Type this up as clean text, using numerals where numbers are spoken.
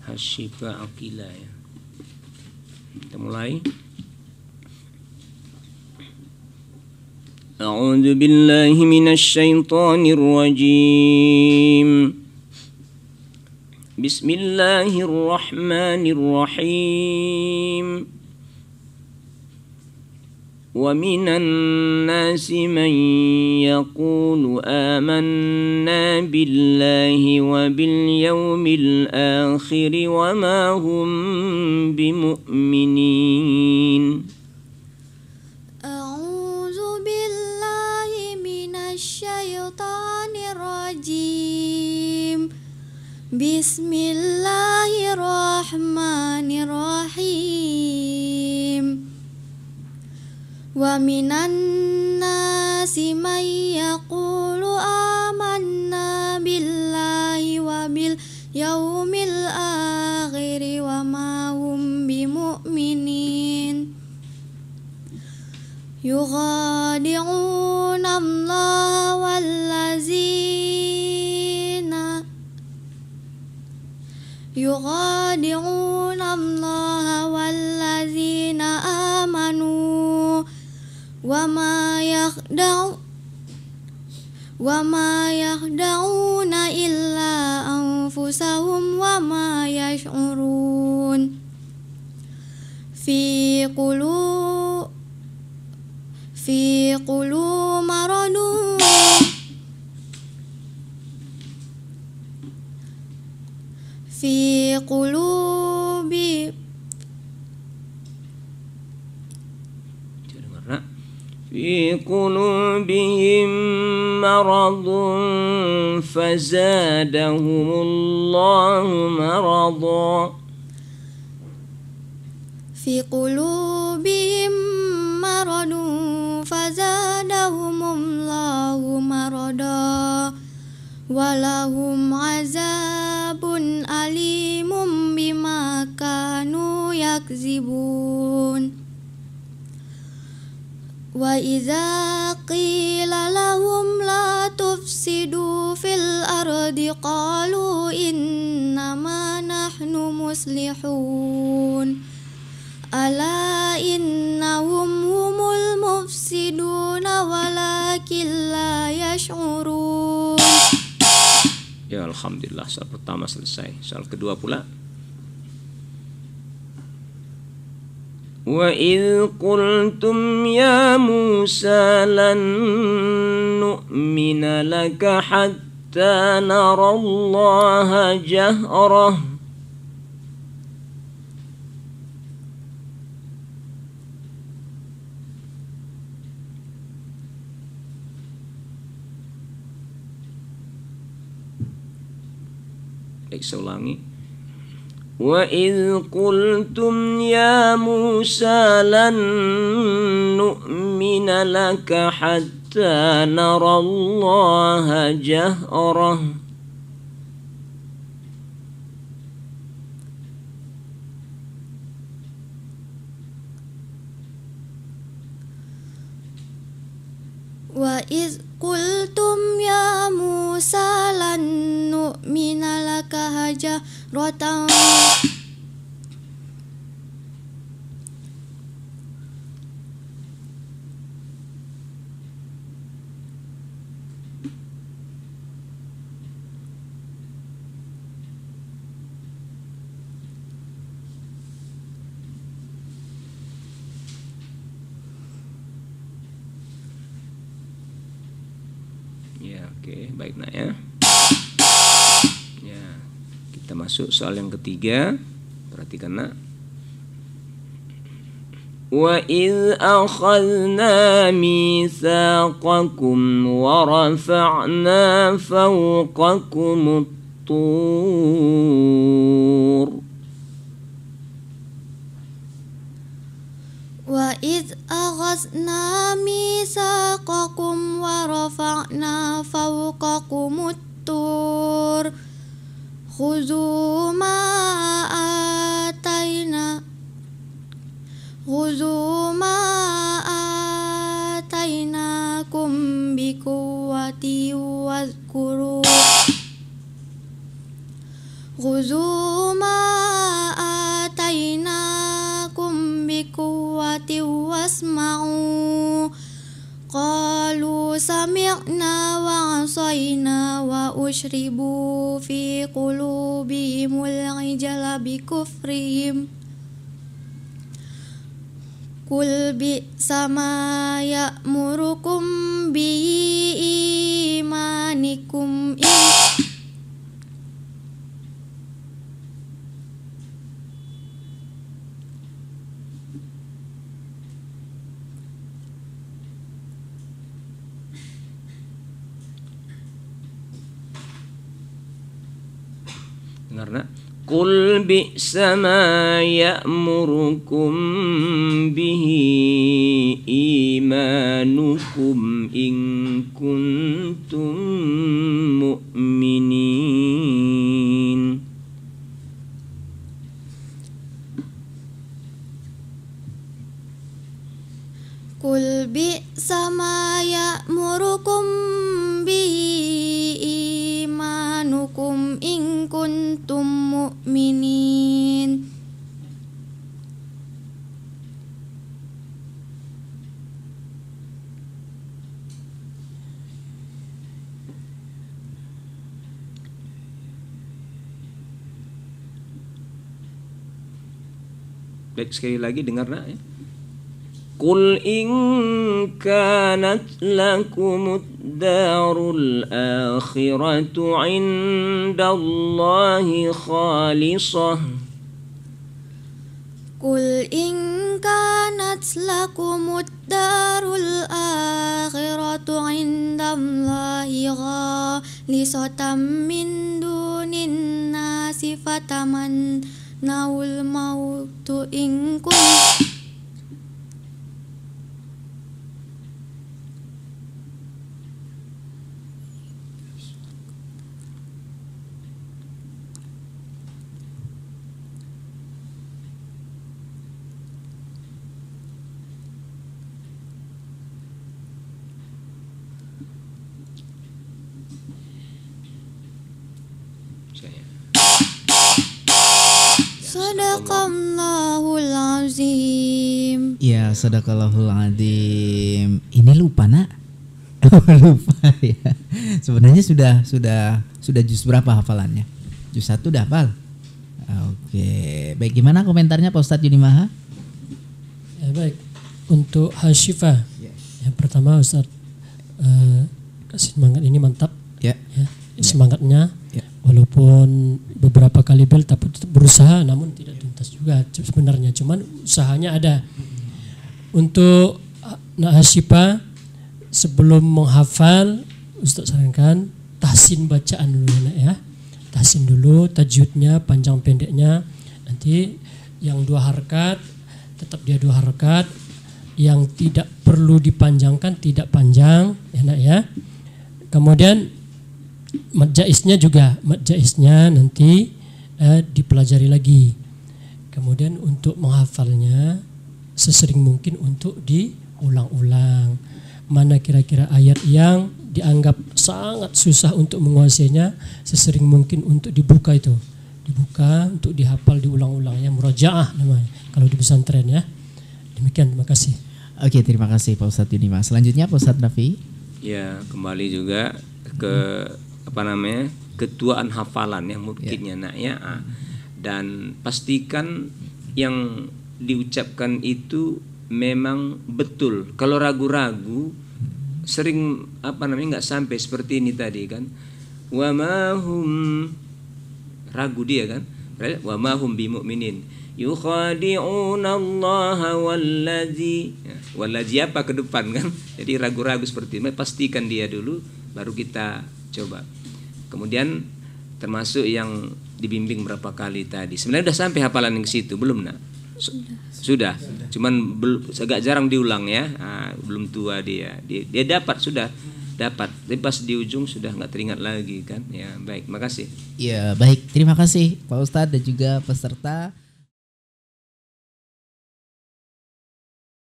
Hasyifa Aqila ya. Kita mulai. A'udzu billahi minasy syaithanir rajim. Bismillahirrahmanirrahim. Wa minan nasi man yaqulu amanna billahi wa bil yawmil akhir wa ma hum bimu'minin. A'udzu billahi minasy syaithanir rajim. Bismillahirrahmanirrahim. Wa minan nasi may yaqulu amanna billahi wa bil yaumil akhir wa ma hum bimu'minin. Yukhadi'una Allah wallazina amanu wa ma yakhda'una illa anfusahum wa ma yash'urun. Fi maradun fi qulubi fi qulubihim maradun fazadahumullahu marada. Fi qulubihim maradun fazadahumullahu marada walahum azabun alimum bima kanu yakzibun. Wa idza qila lahum la tufsidu fil ardi qalu innama nahnu muslihun. Ala innahum humul mufsiduna walakin la yash'urun. Ya alhamdulillah, soal pertama selesai. Soal kedua pula. Wa idh qultum ya Musa lan nu'mina laka hatta narallaha jahrah. Baik, saya ulangi. Wa idh qultum ya Musa lan nu'mina laka hatta narallaha jahrah. Wa idh qultum ya Musa lan nu'mina laka hajaratan Oke, baik nak ya. Ya, kita masuk soal yang ketiga. Perhatikan nak. Wa idh akhadna mitsaqakum wa rafa'na fawqakum at-tur. Wa idh akhadna mitsaqakum wa rafa'na fawqakumut tur. Khudhu ma atainakum biquwwati wadhkuru. Khudhu ma سمعنا وعصينا وأشربوا في قلوبهم العجل بكفرهم قل بئس ما يأمركم به إيمانكم Dengar nak? Qul bi'sa ma ya'murukum bihi imanukum in kuntum mu'minin. Qul bi'sa ma ya'murukum bihi imanukum in kuntum mu'minin. Baik, sekali lagi dengar nak ya. Qul in kanat lakumud darul akhiratu indallahi khalisah. Qul in kanat lakumud darul akhiratu indallahi khalisatan min dunin nasi fatamannawul mautu in kuntum Sadaqallahul azim. Ya, sadaqallahul azim. Ini lupa nak? Lupa ya. Sebenarnya sudah juz berapa hafalannya? Juz 1 udah hafal. Oke, baik, gimana komentarnya Pak Ustadz Yuni Maha? Ya, baik. Untuk Hasyifah, yang pertama Ustadz kasih semangat, ini mantap. Ya, semangatnya. Walaupun beberapa kali bel tapi tetap berusaha, namun tidak tuntas juga sebenarnya, cuman usahanya ada. Untuk Nak Hasyifa, sebelum menghafal Ustaz sarankan tahsin bacaan dulu nak ya. Tahsin dulu tajwidnya, panjang pendeknya. Nanti yang 2 harakat tetap dia 2 harakat, yang tidak perlu dipanjangkan tidak panjang ya nak ya. Kemudian mad jaiznya juga, mad jaiznya nanti dipelajari lagi. Kemudian untuk menghafalnya sesering mungkin untuk diulang-ulang. Mana kira-kira ayat yang dianggap sangat susah untuk menguasainya, sesering mungkin untuk dibuka itu. Dibuka untuk dihafal, diulang-ulang ya, murajaah namanya kalau di pesantren ya. Demikian, terima kasih. Oke, terima kasih Pak Ustadz Yuni Maha. Selanjutnya Pak Ustadz Rafi. Ya, kembali juga ke ketuaan hafalan yang mungkinnya nak ya. Dan pastikan yang diucapkan itu memang betul. Kalau ragu-ragu sering nggak sampai seperti ini tadi kan. Wa ma hum, ragu dia kan. Wa ma hum bimu'minin. Yukhadi'una Allah wallazi apa ke depan kan. Jadi ragu-ragu seperti ini, pastikan dia dulu baru kita coba. Kemudian termasuk yang dibimbing berapa kali tadi. Sebenarnya sudah sampai hafalan yang ke situ belum nak? Sudah. Cuman agak jarang diulang ya. Belum tua dia dapat, sudah dapat. Tapi pas di ujung sudah nggak teringat lagi kan. Ya baik, makasih. Ya baik, terima kasih Pak Ustadz dan juga peserta.